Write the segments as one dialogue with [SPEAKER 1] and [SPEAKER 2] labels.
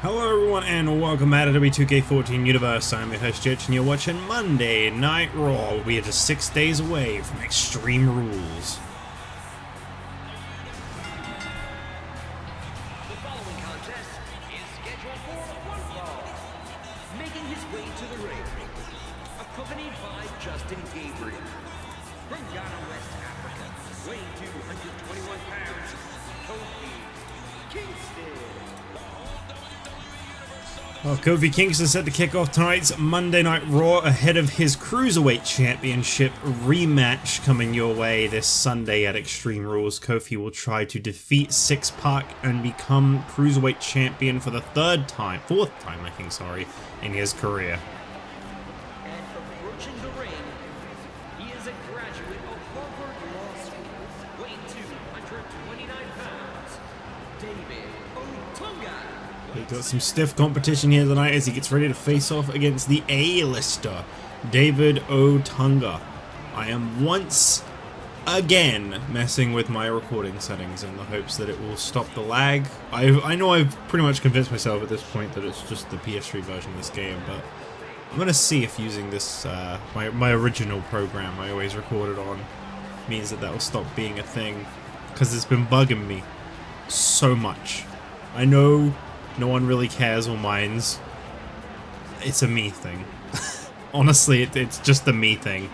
[SPEAKER 1] Hello everyone and welcome back to W2K14 Universe. I'm your host Jitch and you're watching Monday Night Raw. We are just 6 days away from Extreme Rules.
[SPEAKER 2] The following contest is scheduled for one fall. Making his way to the ring, accompanied by Justin Gabriel. From Ghana, West Africa, weighing 221 pounds, Kofi Kingston.
[SPEAKER 1] Well, Kofi Kingston set to kick off tonight's Monday Night Raw ahead of his Cruiserweight Championship rematch coming your way this Sunday at Extreme Rules. Kofi will try to defeat Six Pac and become Cruiserweight Champion for the fourth time, I think, in his career.
[SPEAKER 2] And approaching the ring, he is a graduate of Harvard Law School, weighing 229 pounds, David Otunga.
[SPEAKER 1] We've got some stiff competition here tonight as he gets ready to face off against the A-lister, David Otunga. I am once again messing with my recording settings in the hopes that it will stop the lag. I know I've pretty much convinced myself at this point that it's just the PS3 version of this game, but I'm going to see if using this, my original program I always recorded on, means that will stop being a thing, because it's been bugging me so much. I know no one really cares or minds. It's a me thing. Honestly, it's just a me thing.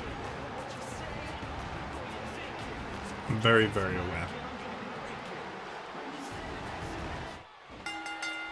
[SPEAKER 1] I'm very, very aware.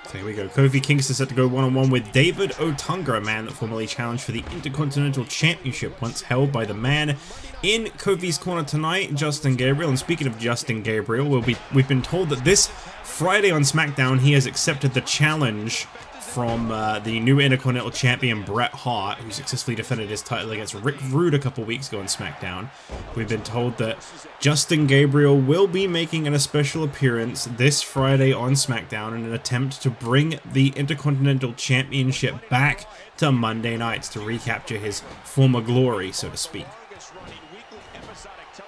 [SPEAKER 1] So here we go. Kofi Kingston set to go one-on-one with David Otunga, a man that formerly challenged for the Intercontinental Championship, once held by the man in Kofi's corner tonight, Justin Gabriel. And speaking of Justin Gabriel, we've been told that this Friday on SmackDown he has accepted the challenge from the new Intercontinental Champion Bret Hart, who successfully defended his title against Rick Rude a couple weeks ago on SmackDown. We've been told that Justin Gabriel will be making a special appearance this Friday on SmackDown in an attempt to bring the Intercontinental Championship back to Monday nights to recapture his former glory, so to speak.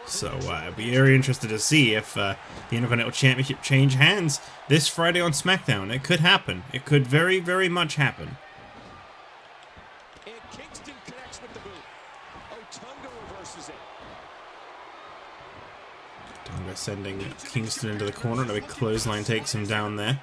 [SPEAKER 1] So I'd be very interested to see if the Intercontinental Championship change hands this Friday on SmackDown. It could happen. It could very, very much happen.
[SPEAKER 3] And Kingston connects with the boot. Otunga reverses it.
[SPEAKER 1] Otunga sending Kingston into the corner, and a big clothesline takes him down there.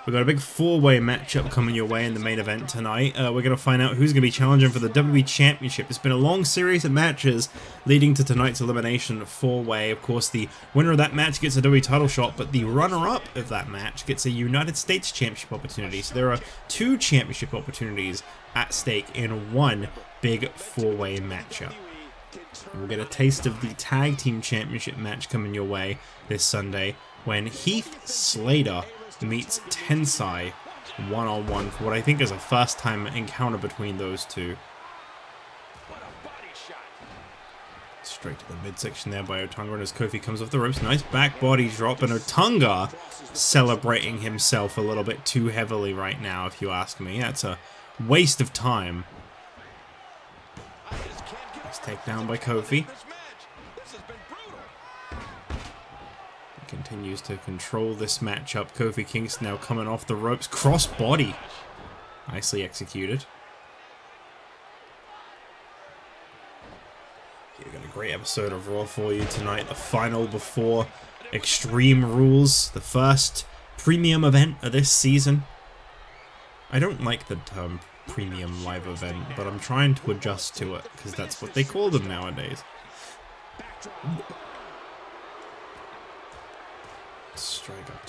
[SPEAKER 1] We've got a big four-way matchup coming your way in the main event tonight. We're going to find out who's going to be challenging for the WWE Championship. It's been a long series of matches leading to tonight's elimination four-way. Of course, the winner of that match gets a WWE title shot, but the runner-up of that match gets a United States Championship opportunity. So there are two championship opportunities at stake in one big four-way matchup. We'll get a taste of the Tag Team Championship match coming your way this Sunday when Heath Slater meets Tensai one-on-one for what I think is a first-time encounter between those two. Straight to the midsection there by Otunga, and as Kofi comes off the ropes, nice back body drop, and Otunga celebrating himself a little bit too heavily right now, if you ask me. That's a waste of time. Nice takedown by Kofi. Continues to control this matchup. Kofi Kingston now coming off the ropes. Cross body. Nicely executed. We've got a great episode of Raw for you tonight. The final before Extreme Rules. The first premium event of this season. I don't like the term premium live event, but I'm trying to adjust to it because that's what they call them nowadays.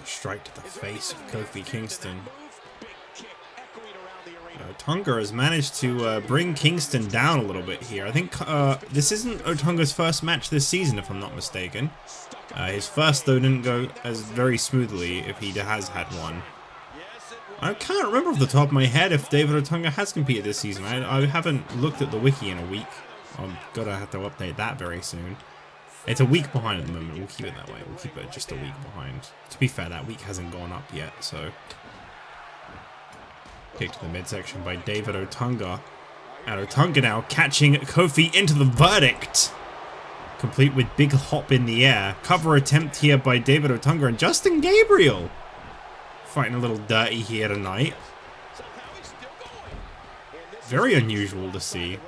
[SPEAKER 1] Strike to the face of Kofi Kingston. Otunga has managed to bring Kingston down a little bit here. I think this isn't Otunga's first match this season, if I'm not mistaken. His first, though, didn't go as very smoothly, if he has had one. I can't remember off the top of my head if David Otunga has competed this season. I haven't looked at the wiki in a week. I'm gonna have to update that very soon. It's a week behind at the moment. We'll keep it that way. We'll keep it just a week behind. To be fair, that week hasn't gone up yet, so. Kick to the midsection by David Otunga. And Otunga now catching Kofi into the verdict. Complete with big hop in the air. Cover attempt here by David Otunga and Justin Gabriel. Fighting a little dirty here tonight. very unusual to see.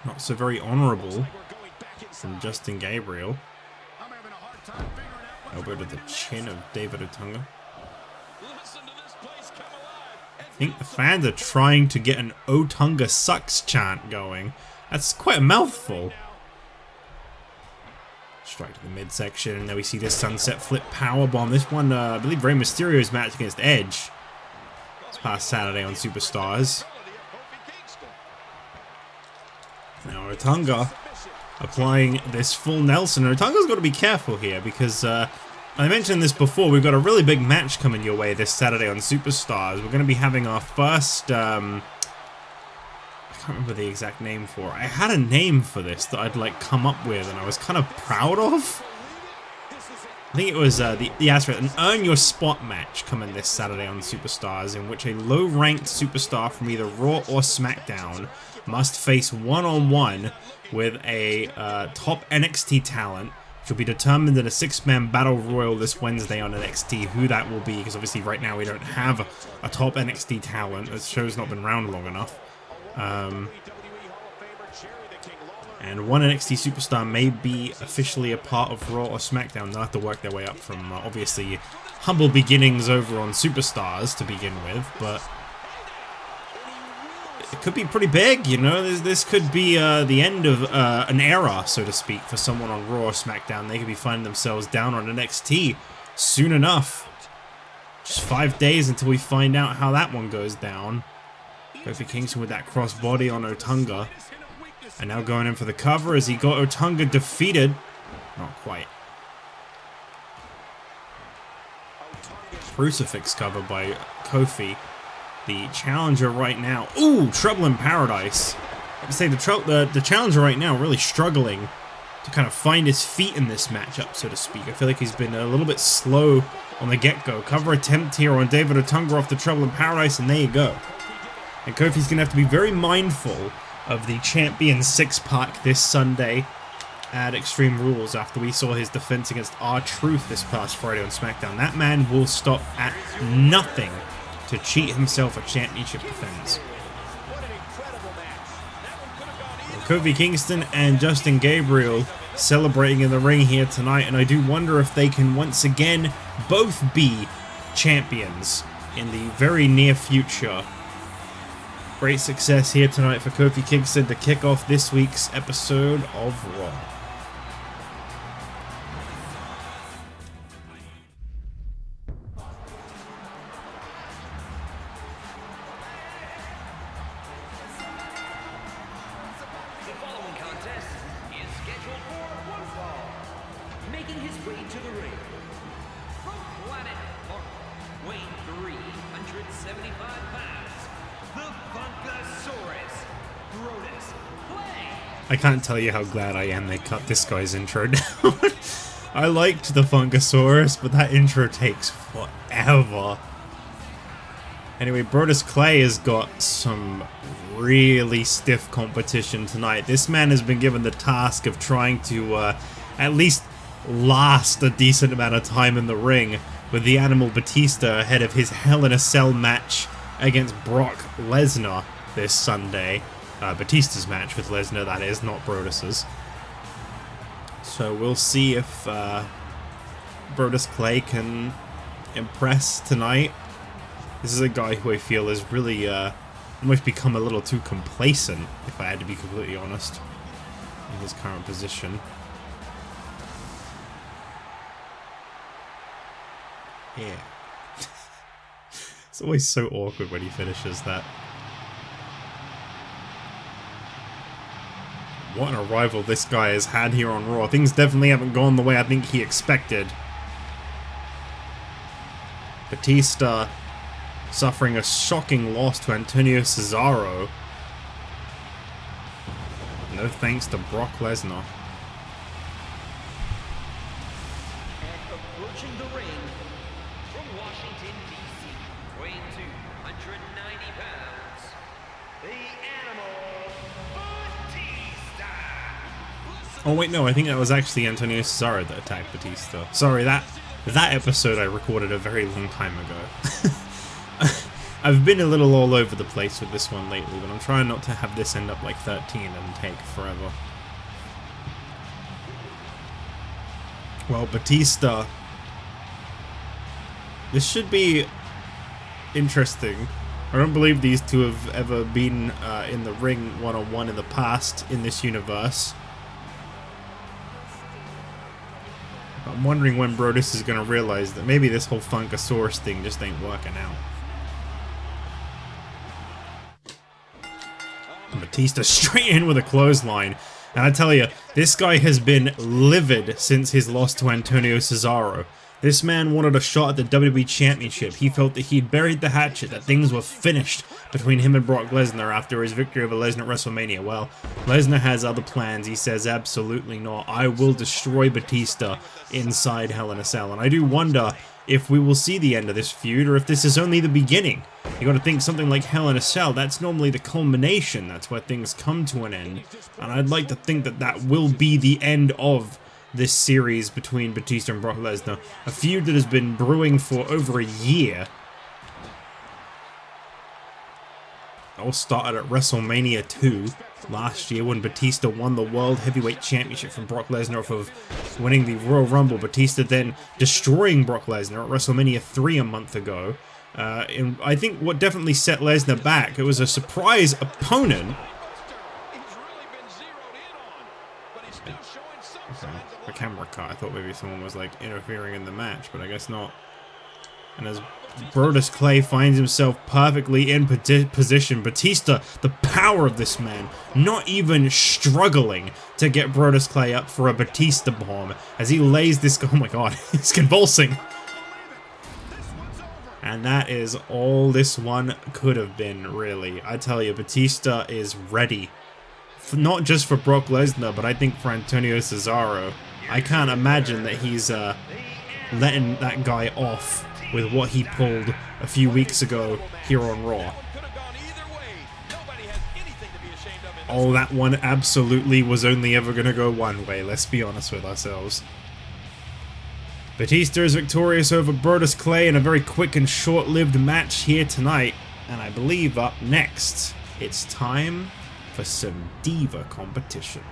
[SPEAKER 1] Not so very honorable from Justin Gabriel. Elbow to the chin of David Otunga. I think the fans are trying to get an Otunga sucks chant going. That's quite a mouthful. Strike to the midsection, and then we see this sunset flip powerbomb. This one, I believe Rey Mysterio's match against Edge this past Saturday on Superstars. Now Otunga applying this full Nelson. Otunga's got to be careful here because I mentioned this before. We've got a really big match coming your way this Saturday on Superstars. We're going to be having our first. I can't remember the exact name for it. I had a name for this that I'd like come up with, and I was kind of proud of. I think it was an Earn Your Spot match coming this Saturday on Superstars, in which a low-ranked superstar from either Raw or SmackDown must face one-on-one with a top NXT talent, which will be determined in a 6-man battle royal this Wednesday on NXT. Who that will be, because obviously right now we don't have a top NXT talent. The show's not been around long enough. And one NXT superstar may be officially a part of Raw or SmackDown. They'll have to work their way up from obviously humble beginnings over on Superstars to begin with, but it could be pretty big, you know. This could be the end of an era, so to speak, for someone on Raw or SmackDown. They could be finding themselves down on NXT soon enough. Just 5 days until we find out how that one goes down. Kofi Kingston with that crossbody on Otunga. And now going in for the cover as he got Otunga defeated. Not quite. Crucifix cover by Kofi. The challenger right now. Ooh, Trouble in Paradise. I have to say the challenger right now really struggling to kind of find his feet in this matchup, so to speak. I feel like he's been a little bit slow on the get-go. Cover attempt here on David Otunga off the Trouble in Paradise, and there you go. And Kofi's going to have to be very mindful of the Champion 6-pack this Sunday at Extreme Rules after we saw his defense against R-Truth this past Friday on SmackDown. That man will stop at nothing to cheat himself a championship defense. Kofi Kingston and Justin Gabriel celebrating in the ring here tonight, and I do wonder if they can once again both be champions in the very near future. Great success here tonight for Kofi Kingston to kick off this week's episode of Raw.
[SPEAKER 2] The following contest is scheduled for one fall. Making his way to the ring from Planet Park, weighing 375 pounds, the Funkasaurus, Brodus, play.
[SPEAKER 1] I can't tell you how glad I am they cut this guy's intro down. I liked the Funkasaurus, but that intro takes forever. Anyway, Brodus Clay has got some really stiff competition tonight. This man has been given the task of trying to at least last a decent amount of time in the ring with the Animal Batista ahead of his Hell in a Cell match against Brock Lesnar this Sunday. Batista's match with Lesnar, that is, not Brodus's. So we'll see if Brodus Clay can impress tonight. This is a guy who I feel has really almost become a little too complacent, if I had to be completely honest, in his current position. Yeah. It's always so awkward when he finishes that. What an arrival this guy has had here on Raw. Things definitely haven't gone the way I think he expected. Batista suffering a shocking loss to Antonio Cesaro. No thanks to Brock Lesnar.
[SPEAKER 2] And approaching the ring from Washington, D.C., weighing 290 pounds, the Animal Batista.
[SPEAKER 1] Oh wait, no, I think that was actually Antonio Cesaro that attacked Batista. Sorry, that episode I recorded a very long time ago. I've been a little all over the place with this one lately, but I'm trying not to have this end up like 13 and take forever. Well, Batista. This should be interesting. I don't believe these two have ever been in the ring one-on-one in the past in this universe. I'm wondering when Brodus is going to realize that maybe this whole Funkasaurus thing just ain't working out. Batista straight in with a clothesline. And I tell you, this guy has been livid since his loss to Antonio Cesaro. This man wanted a shot at the WWE Championship. He felt that he'd buried the hatchet, that things were finished between him and Brock Lesnar after his victory over Lesnar at WrestleMania. Well, Lesnar has other plans. He says, absolutely not. I will destroy Batista inside Hell in a Cell. And I do wonder if we will see the end of this feud or if this is only the beginning. You gotta think something like Hell in a Cell, that's normally the culmination. That's where things come to an end. And I'd like to think that that will be the end of this series between Batista and Brock Lesnar. A feud that has been brewing for over a year. It all started at WrestleMania 2 last year when Batista won the World Heavyweight Championship from Brock Lesnar off of winning the Royal Rumble. Batista then destroying Brock Lesnar at WrestleMania 3 a month ago. And I think what definitely set Lesnar back, it was a surprise opponent. The camera cut. I thought maybe someone was like interfering in the match, but I guess not. And as Brodus Clay finds himself perfectly in position, Batista, the power of this man, not even struggling to get Brodus Clay up for a Batista bomb as he lays this guy. Oh my god, he's convulsing. And that is all this one could have been, really. I tell you, Batista is ready. Not just for Brock Lesnar, but I think for Antonio Cesaro. I can't imagine that he's letting that guy off with what he pulled a few weeks ago here on Raw. Oh, that one absolutely was only ever going to go one way, let's be honest with ourselves. Batista is victorious over Brodus Clay in a very quick and short-lived match here tonight. And I believe up next, it's time for some Diva competition.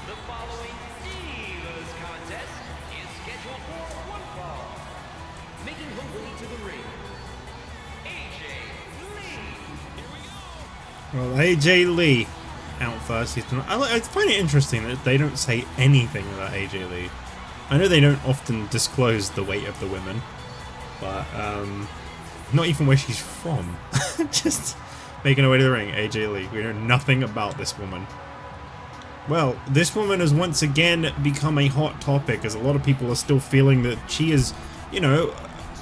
[SPEAKER 2] The following Divas contest is scheduled for one fall. Making her way to the ring, AJ Lee.
[SPEAKER 1] Well, AJ Lee out first. I find it interesting that they don't say anything about AJ Lee. I know they don't often disclose the weight of the women, but not even where she's from. Just making her way to the ring, AJ Lee. We know nothing about this woman. Well, this woman has once again become a hot topic, as a lot of people are still feeling that she is, you know,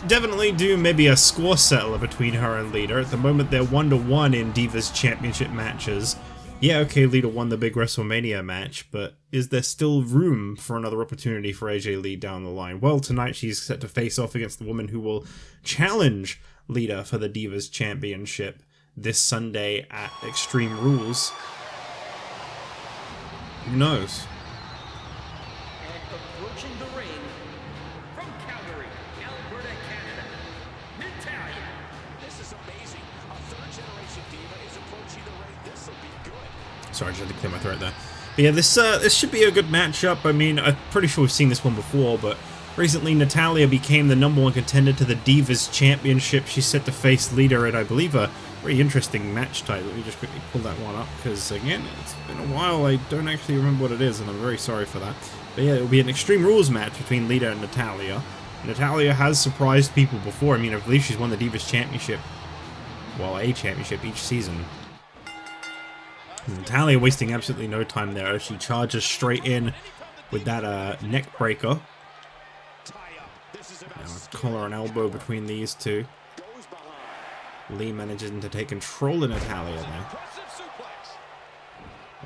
[SPEAKER 1] definitely do maybe a score settler between her and Lita. At the moment, they're 1-1 in Divas Championship matches. Yeah, okay, Lita won the big WrestleMania match, but is there still room for another opportunity for AJ Lee down the line? Well, tonight she's set to face off against the woman who will challenge Lita for the Divas Championship this Sunday at Extreme Rules. Who knows?
[SPEAKER 2] And approaching the ring, from Calgary, Alberta, Canada, Natalya.
[SPEAKER 3] This is amazing. A third-generation diva is approaching the ring. This will be good.
[SPEAKER 1] Sorry, I just had to clear my throat there. But yeah, this should be a good matchup. I mean, I'm pretty sure we've seen this one before, but recently Natalya became the #1 contender to the Divas Championship. She's set to face Lita at, I believe, a very interesting match type. Let me just quickly pull that one up, because again, it's been a while. I don't actually remember what it is, and I'm very sorry for that. But yeah, it'll be an Extreme Rules match between Lita and Natalya. Natalya has surprised people before. I mean, I believe she's won the Divas Championship, well, a championship each season. Natalya wasting absolutely no time there as she charges straight in with that neck breaker. Collar and elbow between these two. Lee manages to take control of Natalya there.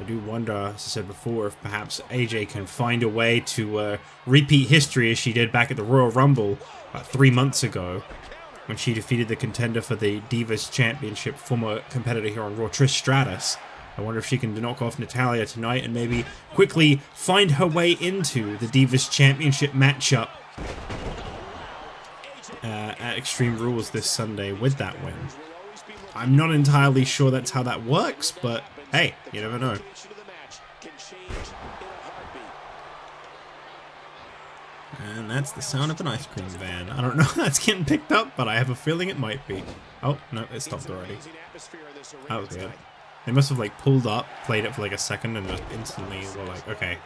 [SPEAKER 1] I do wonder, as I said before, if perhaps AJ can find a way to repeat history as she did back at the Royal Rumble about 3 months ago, when she defeated the contender for the Divas Championship, former competitor here on Raw, Trish Stratus. I wonder if she can knock off Natalya tonight and maybe quickly find her way into the Divas Championship matchup at Extreme Rules this Sunday with that win. I'm not entirely sure that's how that works, but hey, you never know. And that's the sound of an ice cream van. I don't know if that's getting picked up, but I have a feeling it might be. Oh, no, it stopped already. That was weird. They must have like pulled up, played it for like a second, and just instantly were like, okay,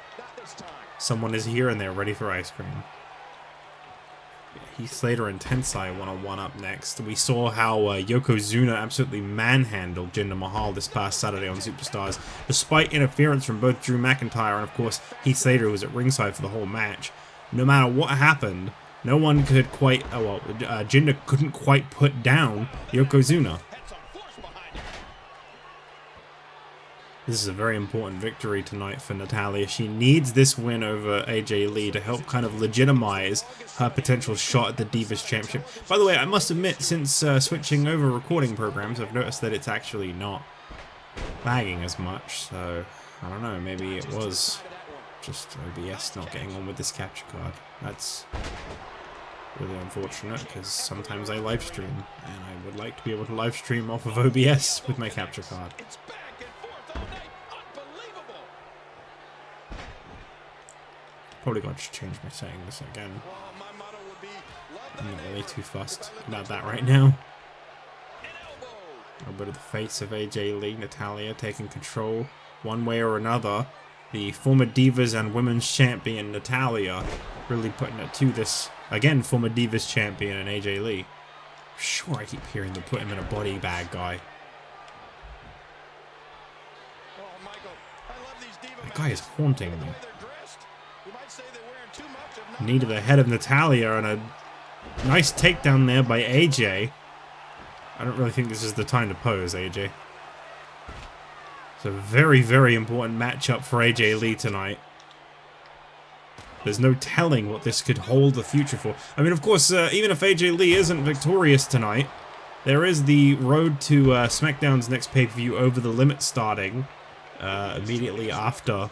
[SPEAKER 1] someone is here and they're ready for ice cream. Heath, Slater, and Tensai one-on-one up next. We saw how Yokozuna absolutely manhandled Jinder Mahal this past Saturday on Superstars, despite interference from both Drew McIntyre and, of course, Heath Slater, who was at ringside for the whole match. No matter what happened, no one could quite, Jinder couldn't quite put down Yokozuna. This is a very important victory tonight for Natalya. She needs this win over AJ Lee to help kind of legitimize her potential shot at the Divas Championship. By the way, I must admit, since switching over recording programs, I've noticed that it's actually not lagging as much. So, I don't know, maybe it was just OBS not getting on with this capture card. That's really unfortunate, because sometimes I live stream, and I would like to be able to live stream off of OBS with my capture card. Probably got to change my settings again. I'm not really too fussed about that right now. A little bit of the face of AJ Lee, Natalya taking control one way or another. The former Divas and Women's Champion Natalya really putting it to this, again, former Divas Champion and AJ Lee. Sure, I keep hearing them put him in a body bag guy. That guy is haunting me. Knee to the head of Natalya and a nice takedown there by AJ. I don't really think this is the time to pose, AJ. It's a very, very important matchup for AJ Lee tonight. There's no telling what this could hold the future for. I mean, of course, even if AJ Lee isn't victorious tonight, there is the road to SmackDown's next pay-per-view Over the Limit starting immediately after.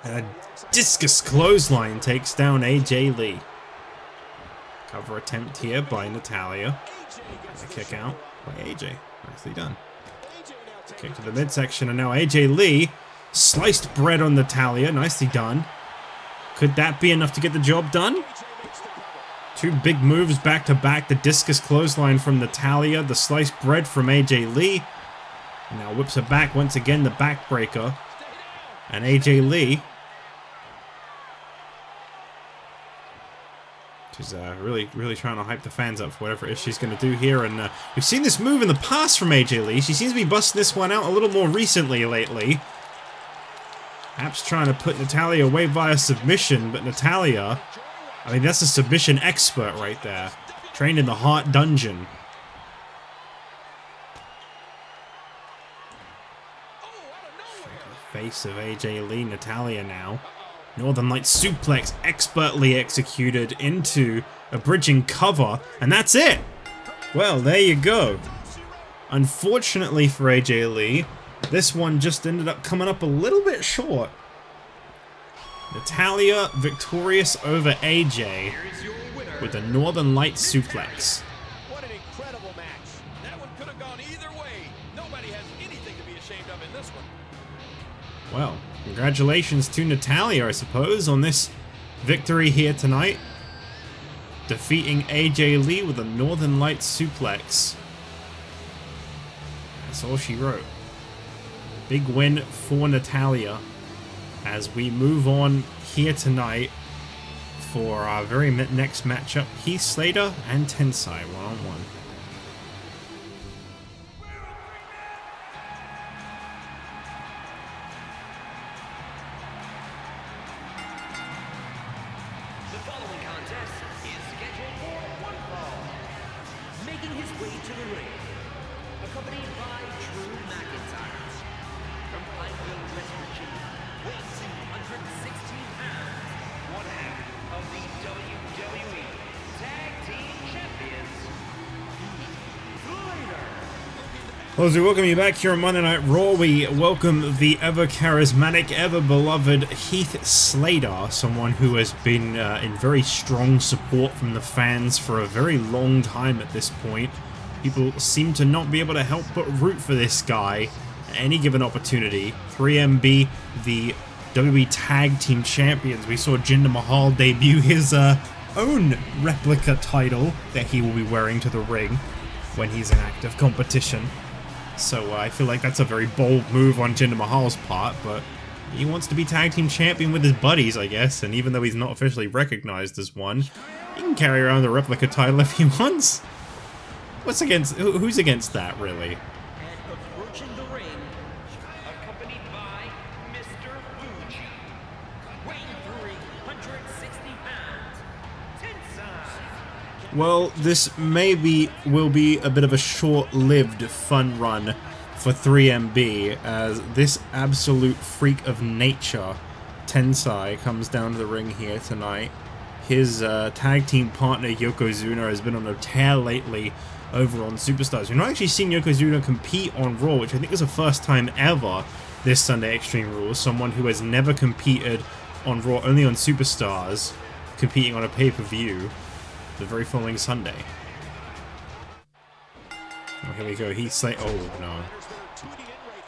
[SPEAKER 1] And a discus clothesline takes down AJ Lee. Cover attempt here by Natalya. And a kick out by AJ. Nicely done. Kick to the midsection, and now AJ Lee sliced bread on Natalya. Nicely done. Could that be enough to get the job done? Two big moves back to back. The discus clothesline from Natalya. The sliced bread from AJ Lee. And now whips her back once again. The backbreaker. And AJ Lee, she's really trying to hype the fans up for whatever it is she's going to do here. And we've seen this move in the past from AJ Lee. She seems to be busting this one out a little more recently lately. Perhaps trying to put Natalya away via submission, but Natalya, I mean, that's a submission expert right there. Trained in the Heart Dungeon. Face of AJ Lee, Natalya now. Northern Light suplex expertly executed into a bridging cover, and that's it! Well, there you go. Unfortunately for AJ Lee, this one just ended up coming up a little bit short. Natalya victorious over AJ with a Northern Light suplex.
[SPEAKER 3] What an incredible match. That one could have gone either way. Nobody has anything to be ashamed of in this one.
[SPEAKER 1] Well, congratulations to Natalya, I suppose, on this victory here tonight. Defeating AJ Lee with a Northern Light suplex. That's all she wrote. Big win for Natalya as we move on here tonight for our very next matchup. Heath Slater and Tensai one-on-one.
[SPEAKER 2] The following contest is scheduled for one fall. Making his way to the ring, accompanied by Drew McIntyre. From Plainfield, West Virginia, weighing 216 pounds, one half of the WWE Tag Team Champions,
[SPEAKER 1] Well, as we welcome you back here on Monday Night Raw, we welcome the ever-charismatic, ever-beloved Heath Slater, someone who has been in very strong support from the fans for a very long time at this point. People seem to not be able to help but root for this guy at any given opportunity. 3MB, the WWE Tag Team Champions. We saw Jinder Mahal debut his own replica title that he will be wearing to the ring when he's in active competition. So I feel like that's a very bold move on Jinder Mahal's part, but he wants to be tag team champion with his buddies, I guess, and even though he's not officially recognized as one, he can carry around the replica title if he wants. Who's against that, really?
[SPEAKER 2] And approaching the ring, accompanied by Mr. Fuji, weighing 360 pounds, Tensai.
[SPEAKER 1] Well, this will be a bit of a short-lived fun run for 3MB, as this absolute freak of nature, Tensai, comes down to the ring here tonight. His tag team partner, Yokozuna, has been on a tear lately over on Superstars. We've not actually seen Yokozuna compete on Raw, which I think is the first time ever this Sunday Extreme Rules. Someone who has never competed on Raw, only on Superstars, competing on a pay-per-view the very following Sunday. Oh, here we go. Heath Slater. Oh, no.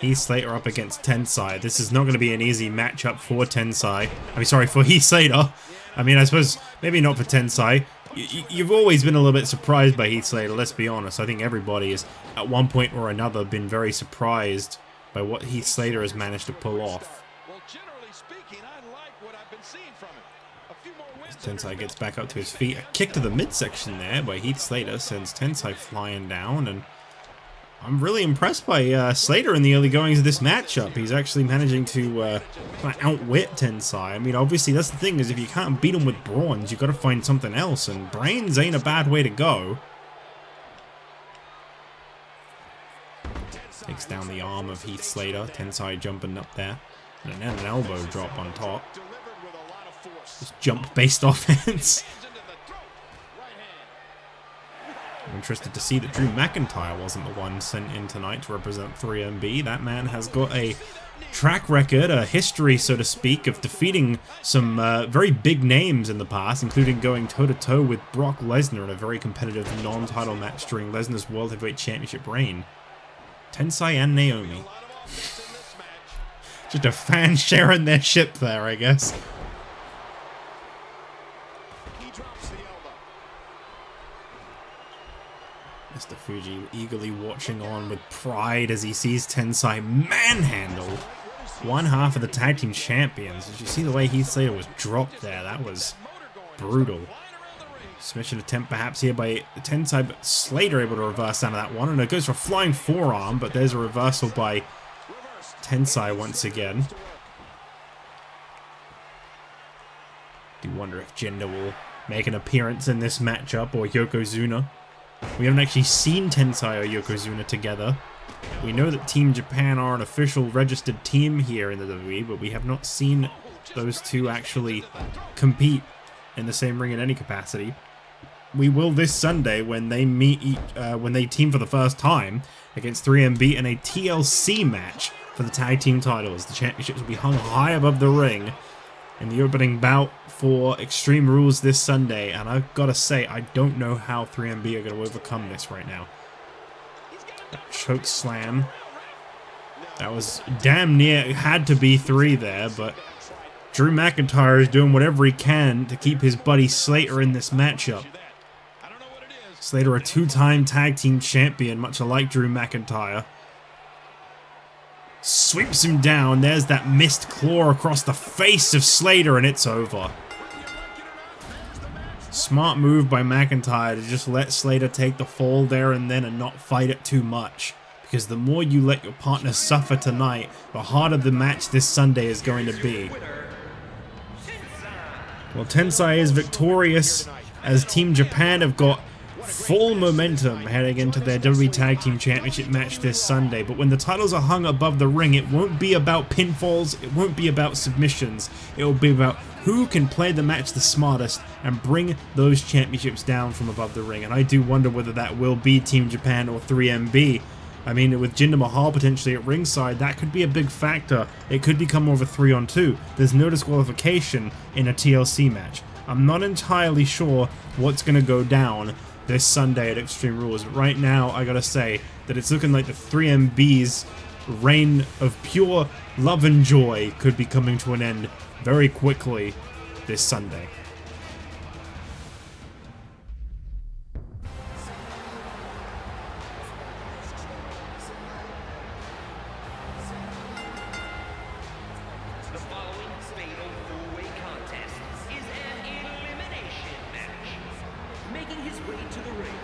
[SPEAKER 1] Heath Slater up against Tensai. This is not going to be an easy matchup for Tensai. I mean, sorry, for Heath Slater. I mean, I suppose maybe not for Tensai. You've always been a little bit surprised by Heath Slater, let's be honest. I think everybody has, at one point or another, been very surprised by what Heath Slater has managed to pull off.
[SPEAKER 3] Well, generally speaking, I like what I've been seeing from him. A few more wins.
[SPEAKER 1] Tensai gets back up to his feet. A kick to the midsection there by Heath Slater sends Tensai flying down, and I'm really impressed by Slater in the early goings of this matchup. He's actually managing to outwit Tensai. I mean, obviously, that's the thing, is if you can't beat him with brawns, you've got to find something else, and brains ain't a bad way to go. Takes down the arm of Heath Slater. Tensai jumping up there. And then an elbow drop on top. Just jump-based offense. I'm interested to see that Drew McIntyre wasn't the one sent in tonight to represent 3MB. That man has got a track record, a history, so to speak, of defeating some very big names in the past, including going toe-to-toe with Brock Lesnar in a very competitive non-title match during Lesnar's World Heavyweight Championship reign. Tensai and Naomi. Just a fan sharing their ship there, I guess. Mr. Fuji eagerly watching on with pride as he sees Tensai manhandle one half of the tag team champions. Did you see the way Heath Slater was dropped there? That was brutal. Submission attempt perhaps here by Tensai, but Slater able to reverse out of that one, and it goes for a flying forearm, but there's a reversal by Tensai once again. Do wonder if Jinder will make an appearance in this matchup, or Yokozuna. We haven't actually seen Tensai or Yokozuna together. We know that Team Japan are an official registered team here in the WWE, but we have not seen those two actually compete in the same ring in any capacity. We will this Sunday when they when they team for the first time against 3MB in a TLC match for the tag team titles. The championships will be hung high above the ring in the opening bout for Extreme Rules this Sunday, and I've got to say, I don't know how 3MB are going to overcome this right now. Choke slam. That was damn near, it had to be 3 there, but Drew McIntyre is doing whatever he can to keep his buddy Slater in this matchup. Slater, a 2-time tag team champion, much alike Drew McIntyre. Sweeps him down. There's that missed claw across the face of Slater, and it's over. Smart move by McIntyre to just let Slater take the fall there and then and not fight it too much. Because the more you let your partner suffer tonight, the harder the match this Sunday is going to be. Well, Tensai is victorious as Team Japan have got full momentum heading into their WWE Tag Team Championship match this Sunday, but when the titles are hung above the ring, it won't be about pinfalls, it won't be about submissions, it will be about who can play the match the smartest and bring those championships down from above the ring. And I do wonder whether that will be Team Japan or 3MB. I mean, with Jinder Mahal potentially at ringside, that could be a big factor. It could become more of a 3-on-2. There's no disqualification in a TLC match. I'm not entirely sure what's going to go down this Sunday at Extreme Rules, but right now I gotta say that it's looking like the 3MB's reign of pure love and joy could be coming to an end very quickly this Sunday.
[SPEAKER 2] The following fatal four-way contest is an elimination match. Making his way to the ring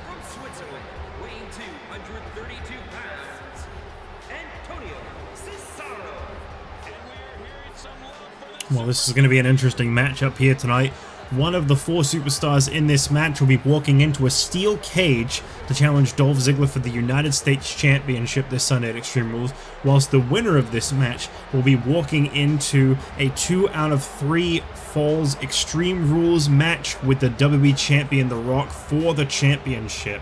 [SPEAKER 2] from Switzerland, weighing 232 pounds, Antonio Cesaro.
[SPEAKER 3] And we're hearing some love for this.
[SPEAKER 1] Well, this is going to be an interesting matchup here tonight. One of the 4 superstars in this match will be walking into a steel cage to challenge Dolph Ziggler for the United States Championship this Sunday at Extreme Rules, whilst the winner of this match will be walking into a 2 out of 3 Falls Extreme Rules match with the WWE Champion The Rock for the championship.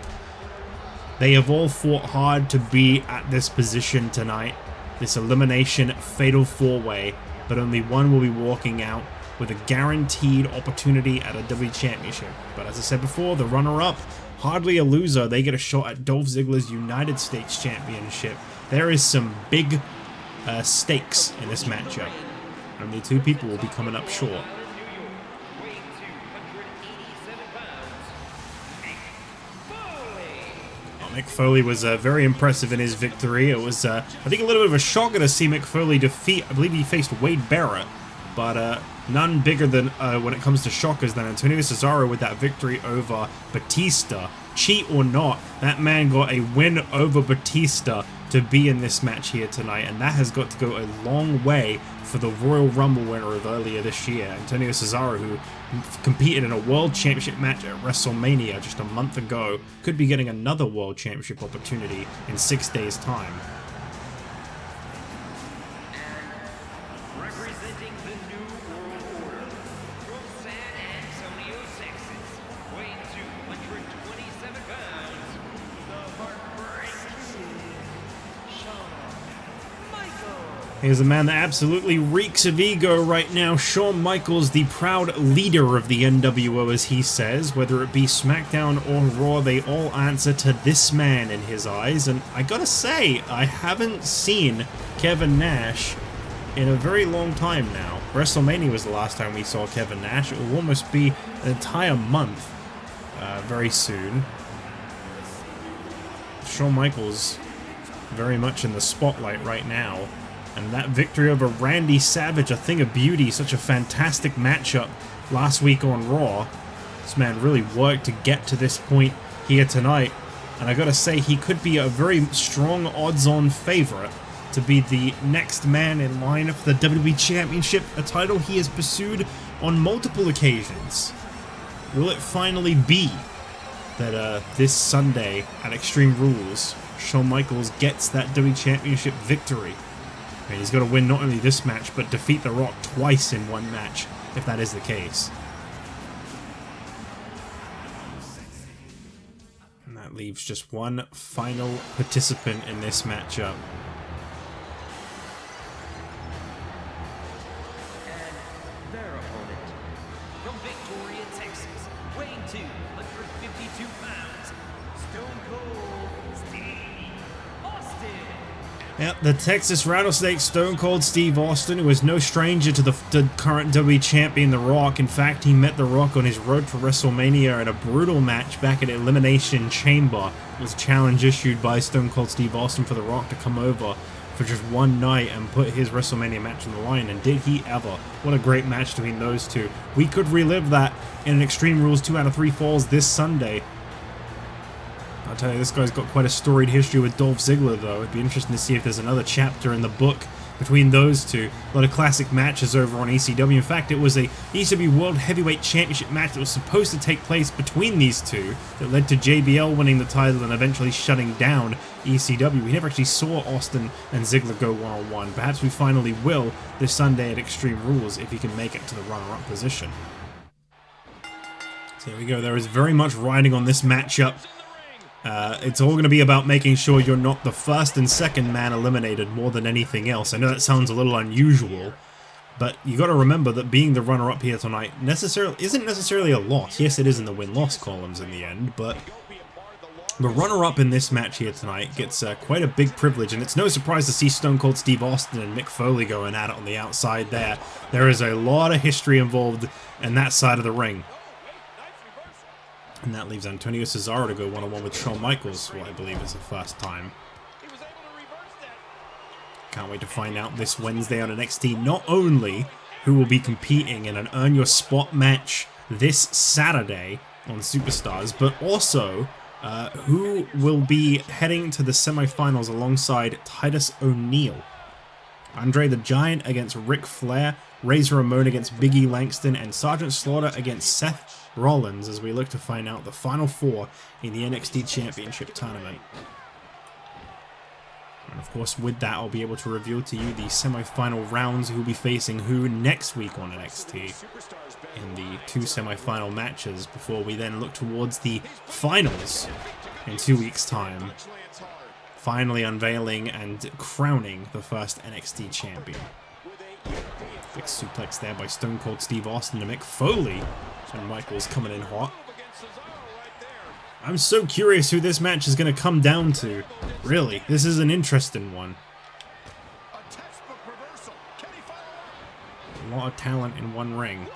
[SPEAKER 1] They have all fought hard to be at this position tonight, this elimination fatal 4-way, but only one will be walking out with a guaranteed opportunity at a WWE Championship. But as I said before, the runner-up, hardly a loser, they get a shot at Dolph Ziggler's United States Championship. There is some big stakes in this matchup. Only 2 people will be coming up short.
[SPEAKER 2] Weighing 287 pounds, Mick Foley.
[SPEAKER 1] Mick Foley was very impressive in his victory. It was, I think, a little bit of a shocker to see Mick Foley defeat, I believe he faced Wade Barrett, but none bigger than, when it comes to shockers, than Antonio Cesaro with that victory over Batista. Cheat or not, that man got a win over Batista to be in this match here tonight, and that has got to go a long way for the Royal Rumble winner of earlier this year, Antonio Cesaro, who competed in a World Championship match at WrestleMania just a month ago, could be getting another World Championship opportunity in 6 days' time.
[SPEAKER 2] Representing the New World Order from San Antonio, Texas, weighing 227 pounds, the Heartbreak Shawn Michaels.
[SPEAKER 1] Here's a man that absolutely reeks of ego right now, Shawn Michaels, the proud leader of the NWO, as he says. Whether it be SmackDown or Raw, they all answer to this man in his eyes, and I gotta say, I haven't seen Kevin Nash in a very long time now. WrestleMania was the last time we saw Kevin Nash. It will almost be an entire month very soon. Shawn Michaels very much in the spotlight right now. And that victory over Randy Savage, a thing of beauty, such a fantastic matchup last week on Raw. This man really worked to get to this point here tonight. And I gotta say, he could be a very strong odds-on favorite to be the next man in line for the WWE Championship, a title he has pursued on multiple occasions. Will it finally be that this Sunday at Extreme Rules, Shawn Michaels gets that WWE Championship victory? And he's got to win not only this match, but defeat The Rock twice in one match, if that is the case. And that leaves just one final participant in this matchup.
[SPEAKER 2] And their opponent, from Victoria, Texas, weighing 252 pounds, Stone Cold Steve Austin.
[SPEAKER 1] Yep, the Texas Rattlesnake Stone Cold Steve Austin, who is no stranger to the current WWE Champion The Rock. In fact, he met The Rock on his road to WrestleMania in a brutal match back at Elimination Chamber. It was a challenge issued by Stone Cold Steve Austin for The Rock to come over for just one night and put his WrestleMania match on the line, and did he ever. What a great match between those two. We could relive that in an Extreme Rules 2 out of 3 Falls this Sunday. I'll tell you, this guy's got quite a storied history with Dolph Ziggler, though. It'd be interesting to see if there's another chapter in the book between those two. A lot of classic matches over on ECW. In fact, it was a ECW World Heavyweight Championship match that was supposed to take place between these two that led to JBL winning the title and eventually shutting down ECW. We never actually saw Austin and Ziggler go one-on-one. Perhaps we finally will this Sunday at Extreme Rules if he can make it to the runner-up position. So there we go. There is very much riding on this matchup. It's all going to be about making sure you're not the first and second man eliminated more than anything else. I know that sounds a little unusual, but you got to remember that being the runner-up here tonight isn't necessarily a loss. Yes, it is in the win-loss columns in the end, but the runner-up in this match here tonight gets quite a big privilege, and it's no surprise to see Stone Cold Steve Austin and Mick Foley going at it on the outside there. There is a lot of history involved in that side of the ring. And that leaves Antonio Cesaro to go one-on-one with Shawn Michaels, what I believe is the first time. Can't wait to find out this Wednesday on NXT not only who will be competing in an Earn Your Spot match this Saturday on Superstars, but also who will be heading to the semifinals alongside Titus O'Neil. Andre the Giant against Ric Flair, Razor Ramon against Big E Langston, and Sergeant Slaughter against Seth Rollins as we look to find out the final four in the NXT Championship tournament. And of course, with that, I'll be able to reveal to you the semi-final rounds who will be facing who next week on NXT in the two semi-final matches before we then look towards the finals in 2 weeks' time, finally unveiling and crowning the first NXT champion. Big suplex there by Stone Cold Steve Austin to Mick Foley, and Michaels coming in hot. I'm so curious who this match is going to come down to. Really, this is an interesting one. A lot of talent in one ring.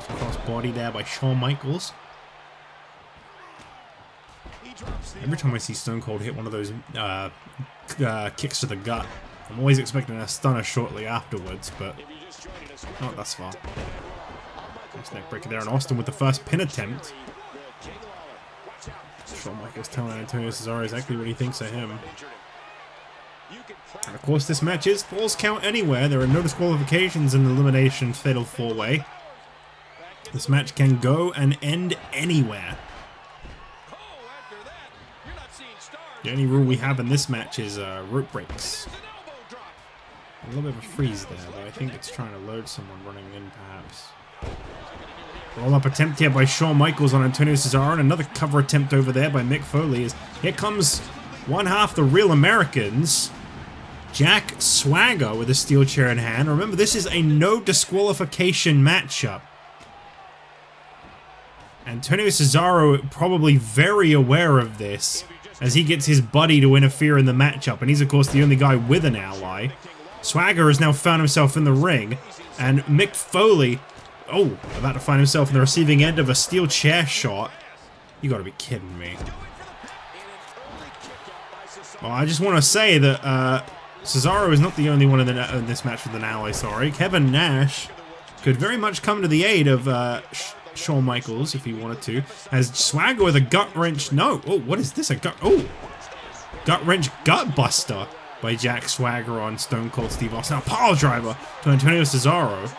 [SPEAKER 1] Cross body there by Shawn Michaels. Every time I see Stone Cold hit one of those kicks to the gut, I'm always expecting a stunner shortly afterwards, but not thus far. Nice neck breaker there, and Austin with the first pin attempt. Shawn Michaels telling Antonio Cesaro exactly what he thinks of him. And of course, this match is Falls Count Anywhere. There are no disqualifications in the Elimination Fatal 4-Way. This match can go and end anywhere. The only rule we have in this match is rope breaks. A little bit of a freeze there, but I think it's trying to load someone running in, perhaps. Roll-up attempt here by Shawn Michaels on Antonio Cesaro, and another cover attempt over there by Mick Foley. As here comes one half the Real Americans, Jack Swagger, with a steel chair in hand. Remember, this is a no disqualification matchup. Antonio Cesaro probably very aware of this, as he gets his buddy to interfere in the matchup, and he's of course the only guy with an ally. Swagger has now found himself in the ring, and Mick Foley, about to find himself in the receiving end of a steel chair shot. You gotta be kidding me. Well, I just want to say that Cesaro is not the only one in this match with an ally, sorry. Kevin Nash could very much come to the aid of Shawn Michaels if he wanted to. As Swagger with a gut wrench. No. Oh, what is this? Gut wrench gut buster by Jack Swagger on Stone Cold Steve Austin. Now, pile driver to Antonio Cesaro.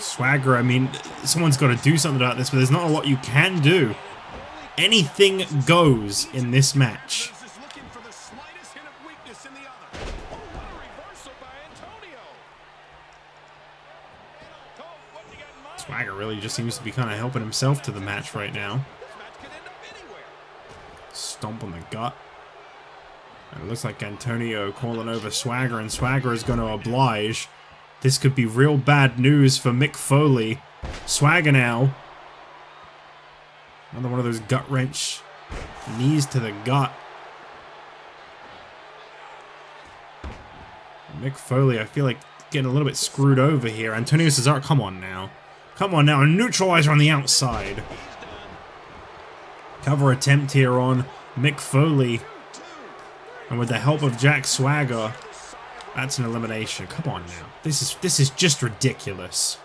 [SPEAKER 1] Swagger, I mean, someone's got to do something about this, but there's not a lot you can do. Anything goes in this match. Swagger really just seems to be kind of helping himself to the match right now. Stomp on the gut. And it looks like Antonio calling over Swagger, and Swagger is going to oblige. This could be real bad news for Mick Foley. Swagger now. Another one of those gut wrench knees to the gut. Mick Foley, I feel like getting a little bit screwed over here. Antonio Cesaro, come on now. Come on now, a neutralizer on the outside. Cover attempt here on Mick Foley. And with the help of Jack Swagger, that's an elimination. Come on now. This is just ridiculous.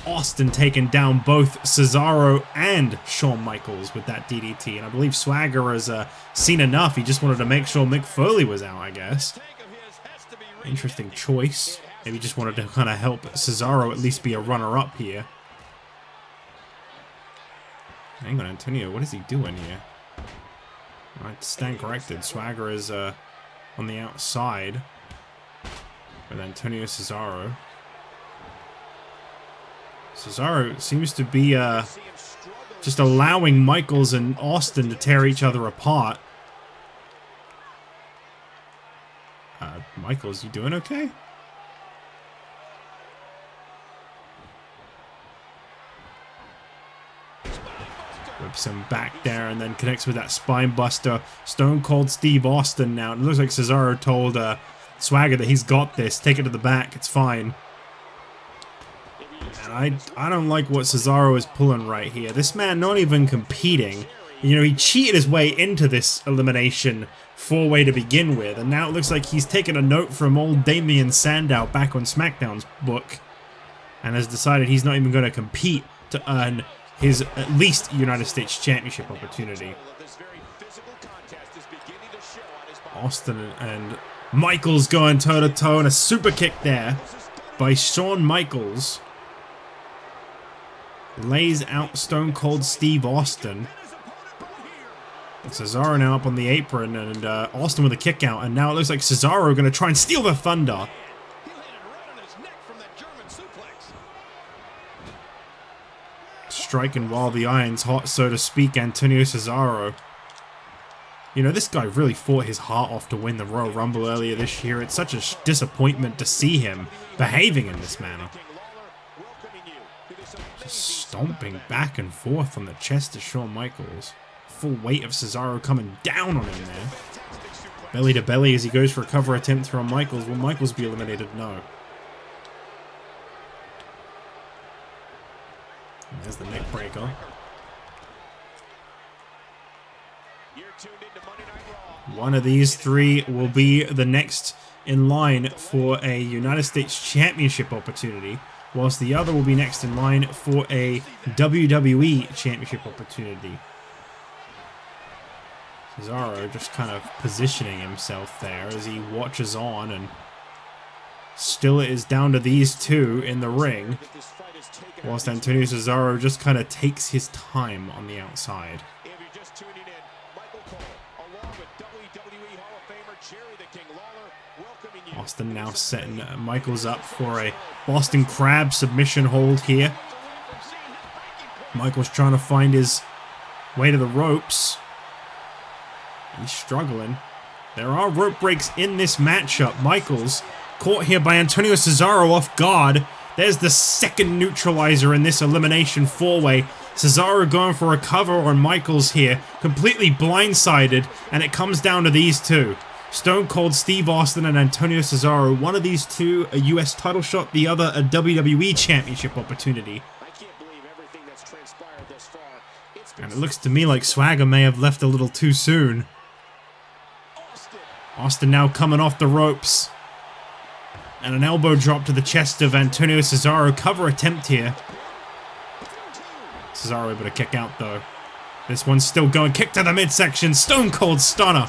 [SPEAKER 1] Austin taking down both Cesaro and Shawn Michaels with that DDT. And I believe Swagger has seen enough. He just wanted to make sure Mick Foley was out, I guess. Interesting choice. Maybe just wanted to kind of help Cesaro at least be a runner-up here. Hang on, Antonio. What is he doing here? Alright, stand corrected. Swagger is on the outside with Antonio Cesaro. Cesaro seems to be just allowing Michaels and Austin to tear each other apart. Michaels, you doing okay? Whips him back there and then connects with that spine buster. Stone Cold Steve Austin now. It looks like Cesaro told Swagger that he's got this. Take it to the back. It's fine. And I don't like what Cesaro is pulling right here. This man not even competing. You know, he cheated his way into this elimination four-way to begin with. And now it looks like he's taken a note from old Damian Sandow back on SmackDown's book. And has decided he's not even going to compete to earn his at least United States Championship opportunity. Austin and Michaels going toe-to-toe, and a super kick there by Shawn Michaels. Lays out Stone Cold Steve Austin. Cesaro now up on the apron, and Austin with a kick out, and now it looks like Cesaro going to try and steal the thunder. Striking while the iron's hot, so to speak, Antonio Cesaro. You know, this guy really fought his heart off to win the Royal Rumble earlier this year. It's such a disappointment to see him behaving in this manner. Just stomping back and forth on the chest of Shawn Michaels. Full weight of Cesaro coming down on him there. Belly to belly as he goes for a cover attempt here on Michaels. Will Michaels be eliminated? No. There's the neck breaker. One of these three will be the next in line for a United States Championship opportunity, whilst the other will be next in line for a WWE Championship opportunity. Cesaro just kind of positioning himself there as he watches on, and still it is down to these two in the ring, whilst Antonio Cesaro just kind of takes his time on the outside. Austin now setting Michaels up for a Boston Crab submission hold here. Michaels trying to find his way to the ropes. He's struggling. There are rope breaks in this matchup. Michaels caught here by Antonio Cesaro off guard. There's the second neutralizer in this elimination four-way. Cesaro going for a cover on Michaels here. Completely blindsided, and it comes down to these two. Stone Cold Steve Austin and Antonio Cesaro. One of these two a US title shot, the other a WWE Championship opportunity. And it looks to me like Swagger may have left a little too soon. Austin now coming off the ropes. And an elbow drop to the chest of Antonio Cesaro. Cover attempt here. Cesaro able to kick out though. This one's still going. Kick to the midsection. Stone Cold Stunner.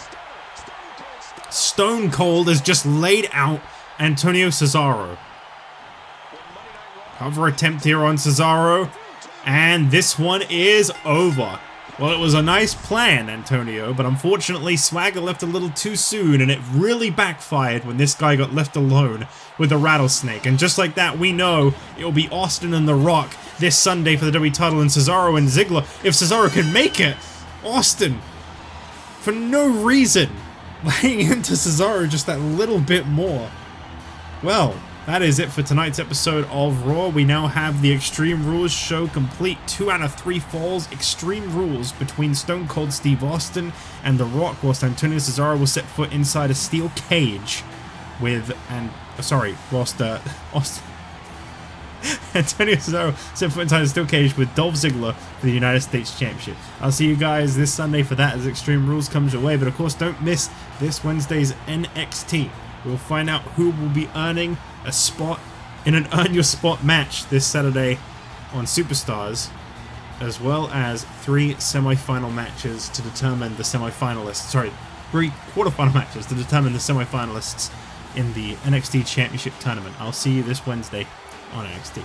[SPEAKER 1] Stone Cold has just laid out Antonio Cesaro. Cover attempt here on Cesaro. And this one is over. Well, it was a nice plan, Antonio, but unfortunately Swagger left a little too soon, and it really backfired when this guy got left alone with a rattlesnake. And just like that, we know it will be Austin and The Rock this Sunday for the WWE title, and Cesaro and Ziggler. If Cesaro can make it, Austin, for no reason, laying into Cesaro just that little bit more. Well, that is it for tonight's episode of Raw. We now have the Extreme Rules show complete. 2 out of 3 falls. Extreme Rules between Stone Cold Steve Austin and The Rock, whilst Antonio Cesaro will set foot inside a steel cage with, whilst Antonio Cesaro set foot inside a steel cage with Dolph Ziggler for the United States Championship. I'll see you guys this Sunday for that as Extreme Rules comes your way. But of course, don't miss this Wednesday's NXT. We'll find out who will be earning a spot in an Earn Your Spot match this Saturday on Superstars, as well as 3 semi-final matches to determine the semi-finalists. 3 quarterfinal matches to determine the semi-finalists in the NXT Championship Tournament. I'll see you this Wednesday on NXT.